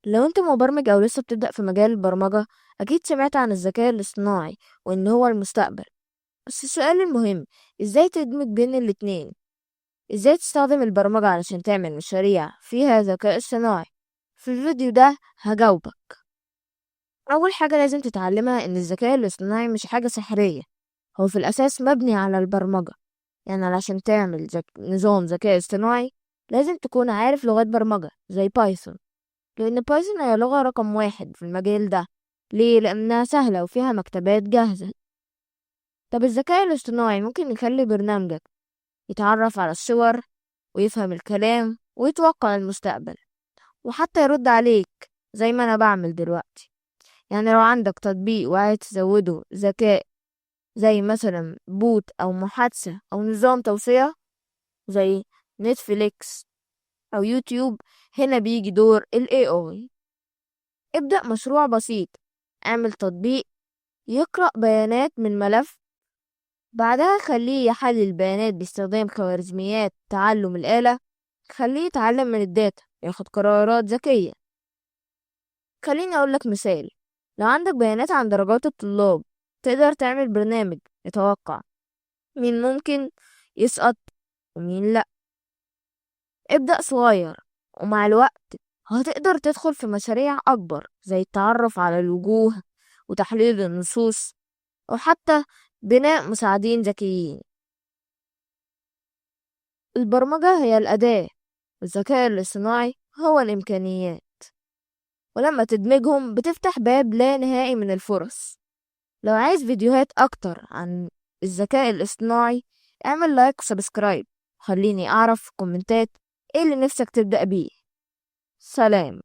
لو انت مبرمج او لسه بتبدأ في مجال البرمجة، اكيد سمعت عن الذكاء الاصطناعي وان هو المستقبل. بس السؤال المهم، ازاي تدمج بين الاتنين؟ ازاي تستخدم البرمجة علشان تعمل مشاريع فيها ذكاء اصطناعي؟ في الفيديو ده هجاوبك. اول حاجة لازم تتعلمها ان الذكاء الاصطناعي مش حاجة سحرية، هو في الاساس مبني على البرمجة. يعني علشان تعمل نظام ذكاء اصطناعي لازم تكون عارف لغات برمجة زي بايثون، لأن بايثون هي لغة رقم واحد في المجال ده. ليه؟ لأنها سهلة وفيها مكتبات جاهزة. طب الذكاء الاصطناعي ممكن يخلي برنامجك يتعرف على الصور ويفهم الكلام ويتوقع المستقبل، وحتى يرد عليك زي ما أنا بعمل دلوقتي. يعني لو عندك تطبيق وعايز تزوده ذكاء، زي مثلا بوت أو محادثة أو نظام توصية زي نتفليكس أو يوتيوب، هنا بيجي دور ال AI. ابدأ مشروع بسيط، اعمل تطبيق يقرأ بيانات من ملف، بعدها خليه يحلل البيانات باستخدام خوارزميات تعلم الآلة. خليه يتعلم من الداتا، ياخد قرارات ذكية. خليني أقولك مثال، لو عندك بيانات عن درجات الطلاب، تقدر تعمل برنامج يتوقع مين ممكن يسقط ومين لأ. ابدأ صغير، ومع الوقت هتقدر تدخل في مشاريع أكبر زي التعرف على الوجوه وتحليل النصوص، أو حتى بناء مساعدين ذكيين. البرمجة هي الأداة، والذكاء الاصطناعي هو الإمكانيات، ولما تدمجهم بتفتح باب لا نهائي من الفرص. لو عايز فيديوهات أكتر عن الذكاء الاصطناعي، اعمل لايك وسبسكرايب. خليني أعرف في الكومنتات ايه اللي نفسك تبدأ بيه. سلام.